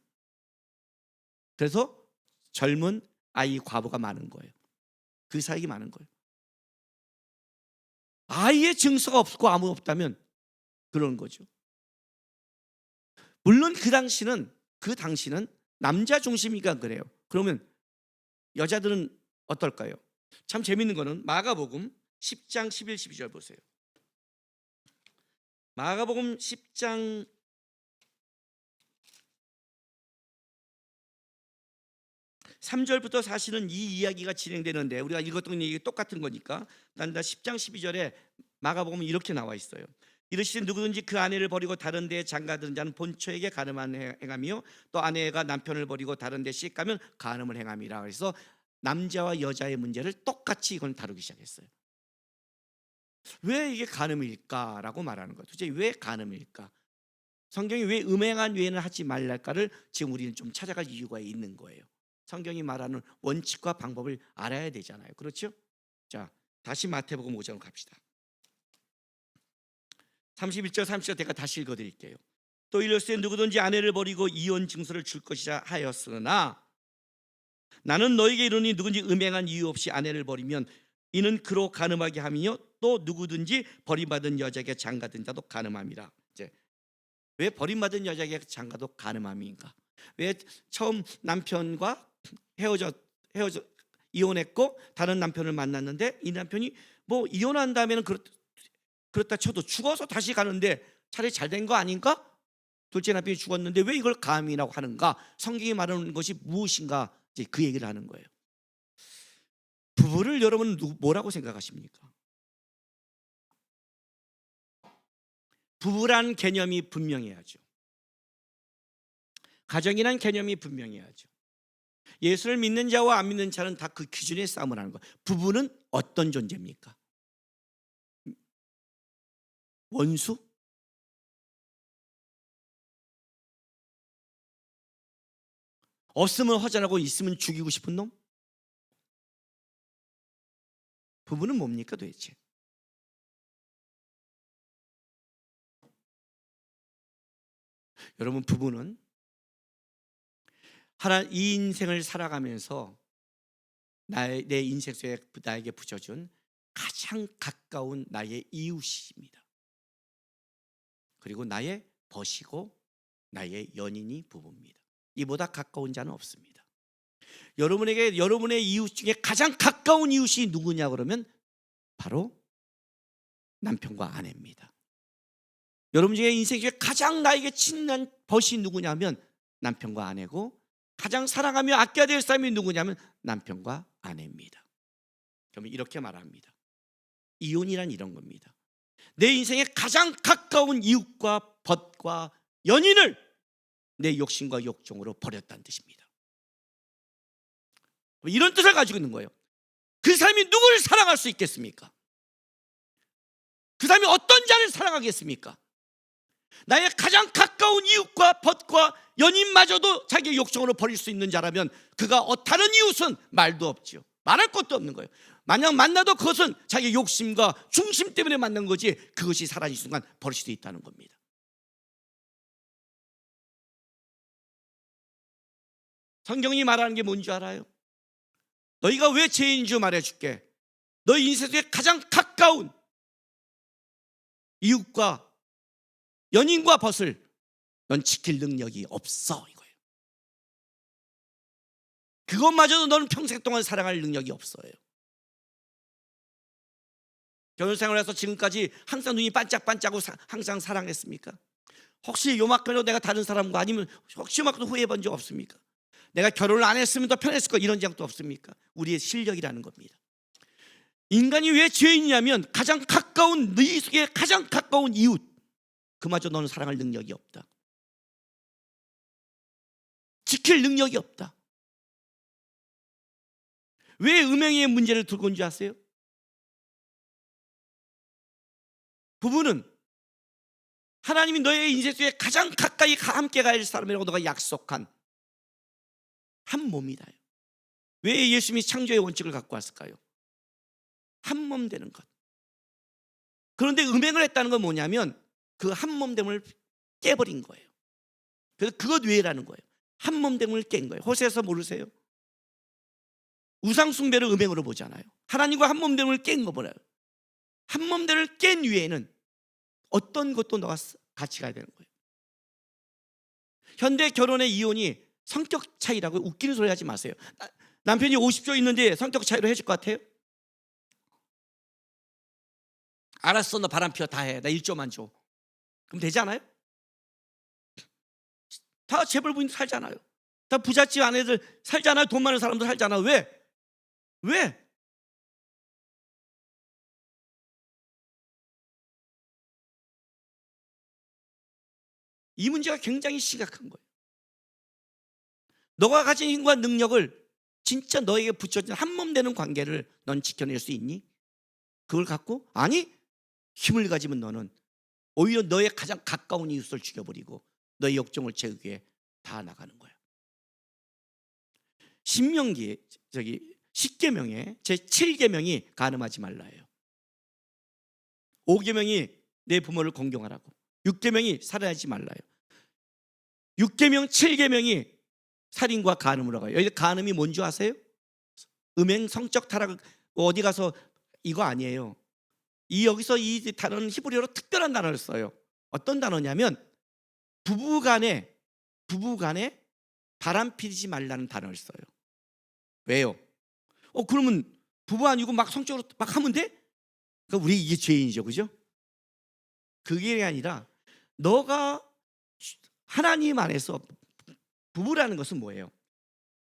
그래서 젊은 아이 과부가 많은 거예요. 그 사역이 많은 거예요. 아예 증서가 없고 아무 없다면 그런 거죠. 물론 그 당시는 남자 중심이니까 그래요. 그러면 여자들은 어떨까요? 참 재밌는 거는 마가복음 10장 11, 12절 보세요. 마가복음 10장 3절부터 사실은 이 이야기가 진행되는데 우리가 읽었던 얘기 똑같은 거니까 난 10장 12절에 마가복음은 이렇게 나와 있어요. 이르시되 누구든지 그 아내를 버리고 다른 데에 장가드는 자는 본처에게 간음한 행함이요 또 아내가 남편을 버리고 다른 데 시집가면 간음을 행함이라. 그래서 남자와 여자의 문제를 똑같이 이건 다루기 시작했어요. 왜 이게 간음일까라고 말하는 거예요. 도대체 왜 간음일까? 성경이 왜 음행한 외에는 하지 말랄까를 지금 우리는 좀 찾아갈 이유가 있는 거예요. 성경이 말하는 원칙과 방법을 알아야 되잖아요. 그렇죠? 자, 다시 마태복음 5장 갑시다. 31절 30절 제가 다시 읽어드릴게요. 또 이르시되 누구든지 아내를 버리고 이혼 증서를 줄 것이라 하였으나 나는 너에게 이르니 누구든지 음행한 이유 없이 아내를 버리면 이는 그로 간음하게 함이요 또 누구든지 버림받은 여자에게 장가든 자도 간음함이라. 이제 왜 버림받은 여자에게 장가도 간음함인가? 왜 처음 남편과 헤어져 이혼했고 다른 남편을 만났는데 이 남편이 뭐 이혼한 다음에는 그렇다 쳐도 죽어서 다시 가는데 차라리 잘 된 거 아닌가? 둘째 남편이 죽었는데 왜 이걸 간음이라고 하는가? 성경이 말하는 것이 무엇인가? 이제 그 얘기를 하는 거예요. 부부를 여러분은 뭐라고 생각하십니까? 부부란 개념이 분명해야죠. 가정이란 개념이 분명해야죠. 예수를 믿는 자와 안 믿는 자는 다 그 기준에 싸움을 하는 거예요. 부부는 어떤 존재입니까? 원수? 없으면 허전하고 있으면 죽이고 싶은 놈? 부부는 뭡니까 도대체? 여러분, 부부는 이 인생을 살아가면서 내 인생 속에 나에게 붙여준 가장 가까운 나의 이웃입니다. 그리고 나의 벗이고 나의 연인이 부부입니다. 이보다 가까운 자는 없습니다. 여러분에게 여러분의 이웃 중에 가장 가까운 이웃이 누구냐 그러면 바로 남편과 아내입니다. 여러분 중에 인생 중에 가장 나에게 친한 벗이 누구냐면 남편과 아내고, 가장 사랑하며 아껴야 될 사람이 누구냐면 남편과 아내입니다. 그러면 이렇게 말합니다. 이혼이란 이런 겁니다. 내 인생의 가장 가까운 이웃과 벗과 연인을 내 욕심과 욕정으로 버렸다는 뜻입니다. 이런 뜻을 가지고 있는 거예요. 그 사람이 누구를 사랑할 수 있겠습니까? 그 사람이 어떤 자를 사랑하겠습니까? 나의 가장 가까운 이웃과 벗과 연인마저도 자기의 욕정으로 버릴 수 있는 자라면 그가 다른 이웃은 말도 없지요. 말할 것도 없는 거예요. 만약 만나도 그것은 자기의 욕심과 중심 때문에 만난 거지, 그것이 사라진 순간 버릴 수도 있다는 겁니다. 성경이 말하는 게 뭔지 알아요? 너희가 왜 죄인인 줄 말해줄게. 너희 인생 속에 가장 가까운 이웃과 연인과 벗을 넌 지킬 능력이 없어, 이거예요. 그것마저도 너는 평생 동안 사랑할 능력이 없어요. 결혼 생활에서 지금까지 항상 눈이 반짝반짝하고 항상 사랑했습니까? 혹시 요만큼이라도 내가 다른 사람과, 아니면 혹시 요만큼도 후회해본 적 없습니까? 내가 결혼을 안 했으면 더 편했을 거, 이런 적도 없습니까? 우리의 실력이라는 겁니다. 인간이 왜 죄인이냐면 가장 가까운, 너희 속에 가장 가까운 이웃, 그마저 너는 사랑할 능력이 없다. 지킬 능력이 없다. 왜 음행의 문제를 들고 온 줄 아세요? 부부는 하나님이 너의 인생 속에 가장 가까이 함께 갈 사람이라고 너가 약속한 한 몸이다. 왜 예수님이 창조의 원칙을 갖고 왔을까요? 한 몸 되는 것. 그런데 음행을 했다는 건 뭐냐면 그 한 몸됨을 깨버린 거예요. 그래서 그것 외라는 거예요. 한 몸됨을 깬 거예요. 호세에서 모르세요? 우상 숭배를 음행으로 보잖아요. 하나님과 한 몸됨을 깬 거 보라요. 한 몸됨을 깬 위에는 어떤 것도 너가 같이 가야 되는 거예요. 현대 결혼의 이혼이 성격 차이라고 웃기는 소리 하지 마세요. 남편이 50조 있는데 성격 차이로 해줄 것 같아요? 알았어, 너 바람 피워 다 해. 나 1조만 줘. 그럼 되지 않아요? 다 재벌 부인 살잖아요. 다 부잣집 아내들 살잖아요. 돈 많은 사람들 살잖아. 왜? 왜? 이 문제가 굉장히 심각한 거예요. 너가 가진 힘과 능력을 진짜 너에게 붙여진 한 몸 되는 관계를 넌 지켜낼 수 있니? 그걸 갖고? 아니, 힘을 가지면 너는 오히려 너의 가장 가까운 이웃을 죽여버리고 너의 욕정을 채우기 위해 다 나가는 거야. 신명기 저기 10계명에 제7계명이 간음하지 말라예요. 5계명이 내 부모를 공경하라고, 6계명이 살인하지 말라요. 6계명 7계명이 살인과 간음을 하고요. 여기 간음이 뭔지 아세요? 음행, 성적 타락, 어디 가서 이거 아니에요. 여기서 이 단어는 히브리어로 특별한 단어를 써요. 어떤 단어냐면 부부간에 바람 피지 말라는 단어를 써요. 왜요? 그러면 부부 아니고 막 성적으로 막 하면 돼? 그러니까 우리 이게 죄인이죠, 그죠? 그게 아니라 너가 하나님 안에서, 부부라는 것은 뭐예요?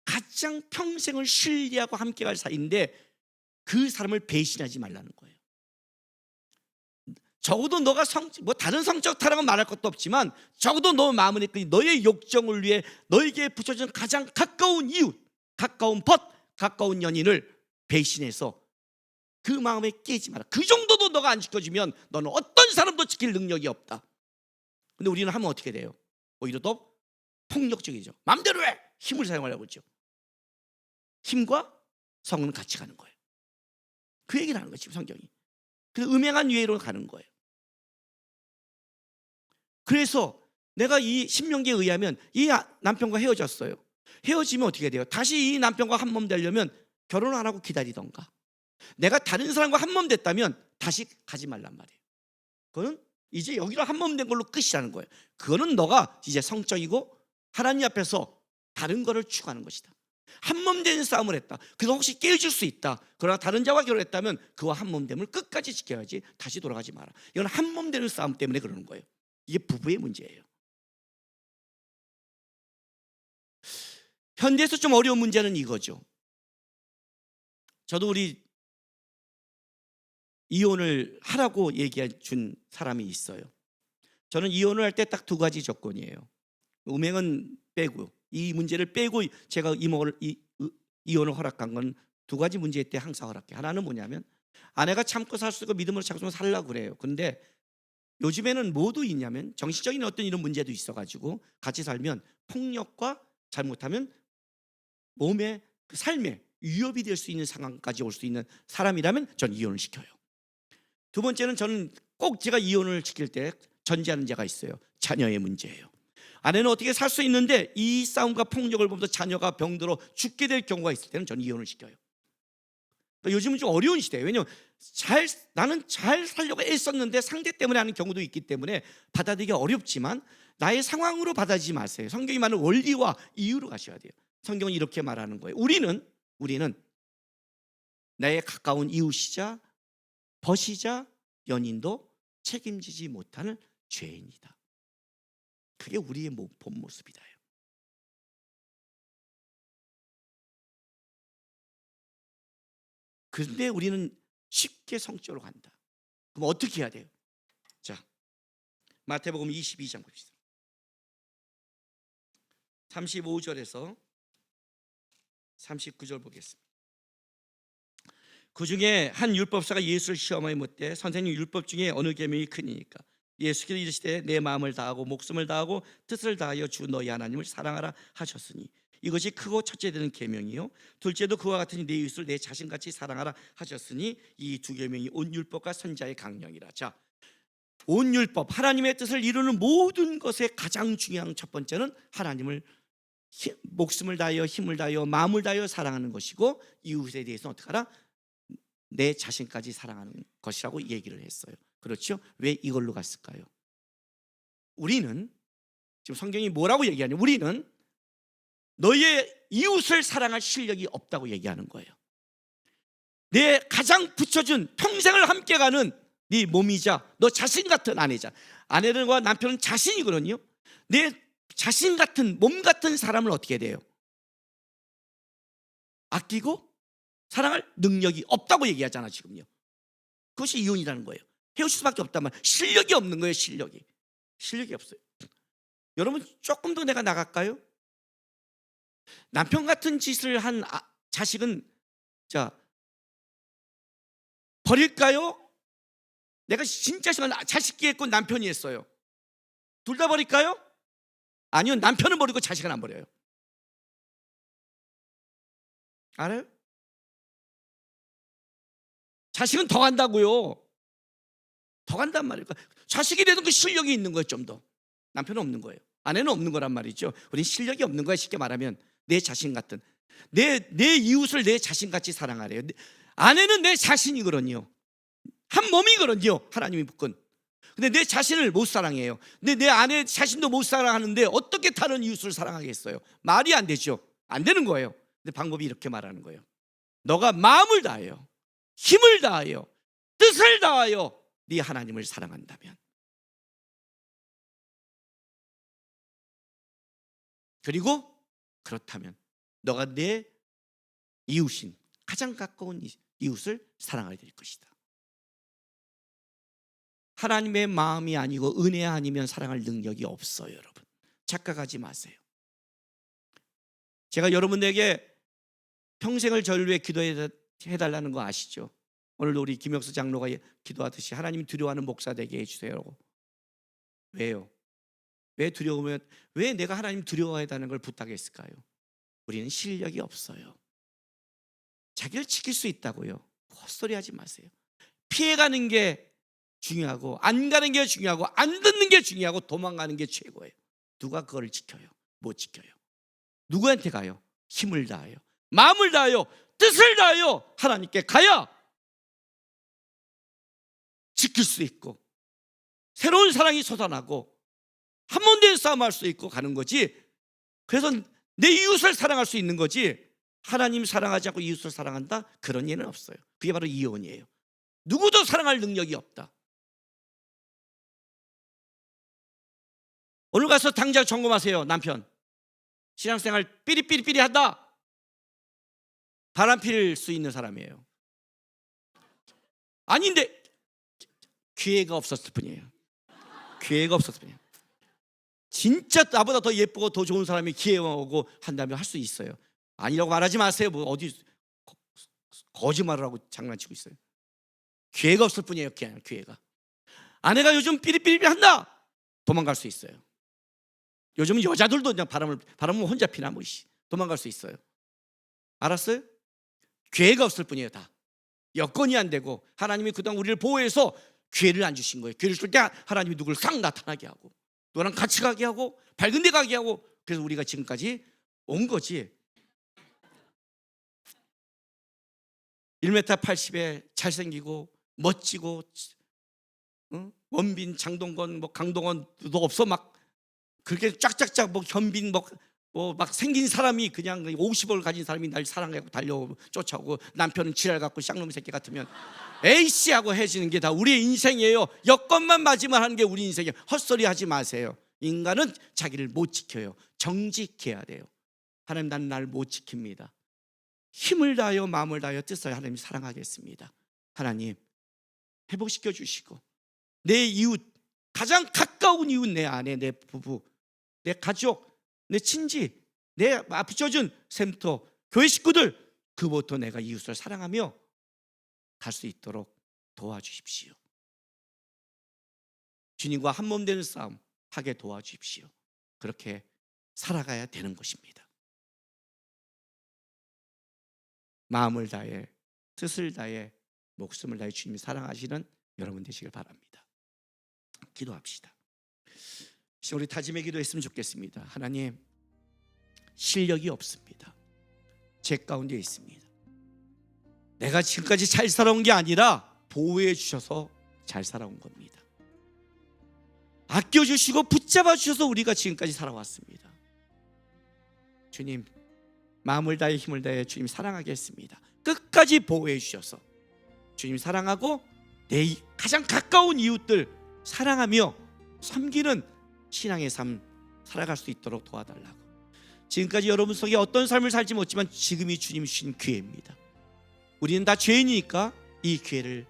가장 평생을 신뢰하고 함께 갈 사이인데 그 사람을 배신하지 말라는 거예요. 적어도 너가 다른 성적 타락은 말할 것도 없지만 적어도 너 마음에 너의 욕정을 위해 너에게 붙여진 가장 가까운 이웃, 가까운 벗, 가까운 연인을 배신해서 그 마음에 깨지 마라. 그 정도도 너가 안 지켜주면 너는 어떤 사람도 지킬 능력이 없다. 근데 우리는 하면 어떻게 돼요? 오히려 더 폭력적이죠. 마음대로 해! 힘을 사용하려고 그러죠. 힘과 성은 같이 가는 거예요. 그 얘기를 하는 거예요, 지금 성경이. 그래서 음행한 유해로 가는 거예요. 그래서 내가 이 신명기에 의하면 이 남편과 헤어졌어요. 헤어지면 어떻게 돼요? 다시 이 남편과 한 몸 되려면 결혼을 안 하고 기다리던가, 내가 다른 사람과 한 몸 됐다면 다시 가지 말란 말이에요. 그거는 이제 여기로 한 몸 된 걸로 끝이라는 거예요. 그거는 너가 이제 성적이고 하나님 앞에서 다른 거를 추구하는 것이다. 한 몸 된 싸움을 했다. 그래서 혹시 깨어질 수 있다. 그러나 다른 자와 결혼했다면 그와 한 몸 됨을 끝까지 지켜야지, 다시 돌아가지 마라. 이건 한 몸 되는 싸움 때문에 그러는 거예요. 이게 부부의 문제예요. 현대에서 좀 어려운 문제는 이거죠. 저도 우리 이혼을 하라고 얘기해 준 사람이 있어요. 저는 이혼을 할 때 딱 두 가지 조건이에요. 음행은 빼고, 이 문제를 빼고 제가 이혼을 허락한 건 두 가지 문제 때 항상 허락해. 하나는 뭐냐면 아내가 참고 살 수 있고 믿음으로 참고 살려고 그래요. 근데 요즘에는 뭐도 있냐면 정신적인 어떤 이런 문제도 있어가지고 같이 살면 폭력과 잘못하면 몸에 그 삶에 위협이 될 수 있는 상황까지 올 수 있는 사람이라면 전 이혼을 시켜요. 두 번째는 저는 꼭 제가 이혼을 시킬 때 전제하는 자가 있어요. 자녀의 문제예요. 아내는 어떻게 살 수 있는데 이 싸움과 폭력을 보면서 자녀가 병들어 죽게 될 경우가 있을 때는 저는 이혼을 시켜요. 그러니까 요즘은 좀 어려운 시대예요. 왜냐하면 나는 잘 살려고 애썼는데 상대 때문에 하는 경우도 있기 때문에 받아들이기 어렵지만 나의 상황으로 받아들이지 마세요. 성경이 말하는 원리와 이유로 가셔야 돼요. 성경은 이렇게 말하는 거예요. 우리는 나의 가까운 이웃이자 벗이자 연인도 책임지지 못하는 죄인이다. 그게 우리의 본 모습이다. 그런데 우리는 쉽게 성적으로 간다. 그럼 어떻게 해야 돼요? 자, 마태복음 22장 봅시다. 35절에서 39절 보겠습니다. 그 중에 한 율법사가 예수를 시험하여 묻되 선생님, 율법 중에 어느 계명이 크니까? 예수께서 이르시되 내 마음을 다하고 목숨을 다하고 뜻을 다하여 주 너희 하나님을 사랑하라 하셨으니 이것이 크고 첫째 되는 계명이요 둘째도 그와 같으니 내 이웃을 내 자신같이 사랑하라 하셨으니 이 두 계명이 온 율법과 선지자의 강령이라. 자, 온 율법, 하나님의 뜻을 이루는 모든 것의 가장 중요한 첫 번째는 하나님을 목숨을 다하여 힘을 다하여 마음을 다하여 사랑하는 것이고 이웃에 대해서는 어떻게 하라? 내 자신까지 사랑하는 것이라고 얘기를 했어요. 그렇죠? 왜 이걸로 갔을까요? 우리는 지금 성경이 뭐라고 얘기하냐? 우리는 너의 이웃을 사랑할 실력이 없다고 얘기하는 거예요. 내 가장 붙여준 평생을 함께 가는 네 몸이자 너 자신 같은 아내들과 남편은 자신이거든요. 내 자신 같은 몸 같은 사람을 어떻게 돼요? 아끼고 사랑할 능력이 없다고 얘기하잖아 지금요. 그것이 이혼이라는 거예요. 헤어질 수밖에 없단 말이에요. 실력이 없는 거예요. 실력이 없어요. 여러분 조금 더 내가 나갈까요? 남편 같은 짓을 한 자식은 자 버릴까요? 내가 진짜 싫어하는 자식이 했고 남편이 했어요. 둘 다 버릴까요? 아니요, 남편은 버리고 자식은 안 버려요. 알아요? 자식은 더 간다고요. 더 간단 말이에요. 자식이 되는 그 실력이 있는 거예요. 좀 더. 남편은 없는 거예요. 아내는 없는 거란 말이죠. 우린 실력이 없는 거야. 쉽게 말하면 내 자신 같은 내 이웃을 내 자신같이 사랑하래요. 아내는 내 자신이거든요. 한 몸이거든요. 하나님이 묶은. 근데 내 자신을 못 사랑해요. 근데 내 아내 자신도 못 사랑하는데 어떻게 다른 이웃을 사랑하겠어요? 말이 안 되죠. 안 되는 거예요. 근데 방법이 이렇게 말하는 거예요. 너가 마음을 다하여 힘을 다하여 뜻을 다하여 네 하나님을 사랑한다면, 그리고 그렇다면 너가 내 이웃인 가장 가까운 이웃을 사랑하게 될 것이다. 하나님의 마음이 아니고 은혜 아니면 사랑할 능력이 없어요. 여러분 착각하지 마세요. 제가 여러분에게 평생을 저를 위해 기도해달라는 거 아시죠? 오늘도 우리 김혁수 장로가 기도하듯이 하나님 두려워하는 목사 되게 해주세요. 왜요? 왜 두려우면 왜 내가 하나님 두려워해달라는 걸 부탁했을까요? 우리는 실력이 없어요. 자기를 지킬 수 있다고요. 헛소리 하지 마세요. 피해가는 게 중요하고 안 가는 게 중요하고 안 듣는 게 중요하고 도망가는 게 최고예요. 누가 그걸 지켜요? 못 지켜요. 누구한테 가요? 힘을 다하여 마음을 다하여 뜻을 다하여 하나님께 가야 지킬 수 있고 새로운 사랑이 솟아나고 한 번 된 싸움할 수 있고 가는 거지. 그래서 내 이웃을 사랑할 수 있는 거지, 하나님 사랑하지 않고 이웃을 사랑한다? 그런 예는 없어요. 그게 바로 이혼이에요. 누구도 사랑할 능력이 없다. 오늘 가서 당장 점검하세요. 남편 신앙생활 삐리삐리삐리 한다, 바람 필 수 있는 사람이에요. 아닌데 기회가 없었을 뿐이에요. 기회가 없었을 뿐이에요. 진짜 나보다 더 예쁘고 더 좋은 사람이 기회가 오고 한다면 할 수 있어요. 아니라고 말하지 마세요. 뭐 어디 거짓말을 하고 장난치고 있어요. 기회가 없을 뿐이에요. 기회가. 아내가 요즘 삐리삐리 한다, 도망갈 수 있어요. 요즘 여자들도 그냥 바람을 혼자 피나 뭐 도망갈 수 있어요. 알았어요? 기회가 없을 뿐이에요. 다 여건이 안 되고, 하나님이 그동안 우리를 보호해서 기회를 안 주신 거예요. 기회를 줄 때 하나님이 누구를 싹 나타나게 하고, 누구랑 같이 가게 하고, 밝은 데 가게 하고, 그래서 우리가 지금까지 온 거지. 1m 80에 잘생기고 멋지고, 원빈, 장동건, 뭐 강동원도 없어. 막 그렇게 쫙쫙쫙 뭐 현빈 뭐 막 생긴 사람이, 그냥 50을 가진 사람이 날 사랑하고 달려오고 쫓아오고, 남편은 지랄 갖고 쌍놈 새끼 같으면 에이씨 하고 해지는 게 다 우리의 인생이에요. 여건만 맞으면 하는 게 우리 인생이에요. 헛소리 하지 마세요. 인간은 자기를 못 지켜요. 정직해야 돼요. 하나님, 나는 나를 못 지킵니다. 힘을 다하여 마음을 다하여 뜻하여 하나님 사랑하겠습니다. 하나님 회복시켜 주시고, 내 이웃, 가장 가까운 이웃, 내 아내, 내 부부, 내 가족, 내 친지, 내 붙여준 샘터, 교회 식구들, 그부터 내가 이웃을 사랑하며 갈 수 있도록 도와주십시오. 주님과 한 몸 되는 싸움 하게 도와주십시오. 그렇게 살아가야 되는 것입니다. 마음을 다해, 뜻을 다해, 목숨을 다해 주님이 사랑하시는 여러분 되시길 바랍니다. 기도합시다. 우리 다짐의 기도했으면 좋겠습니다. 하나님, 실력이 없습니다. 제 가운데 있습니다. 내가 지금까지 잘 살아온 게 아니라 보호해 주셔서 잘 살아온 겁니다. 아껴주시고 붙잡아 주셔서 우리가 지금까지 살아왔습니다. 주님, 마음을 다해 힘을 다해 주님 사랑하겠습니다. 끝까지 보호해 주셔서 주님 사랑하고 내 가장 가까운 이웃들 사랑하며 섬기는 신앙의 삶 살아갈 수 있도록 도와달라고. 지금까지 여러분 속에 어떤 삶을 살지 못했지만 지금이 주님이 주신 기회입니다. 우리는 다 죄인이니까 이 기회를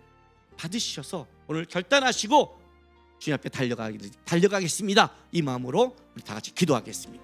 받으셔서 오늘 결단하시고 주님 앞에 달려가겠습니다. 이 마음으로 우리 다 같이 기도하겠습니다.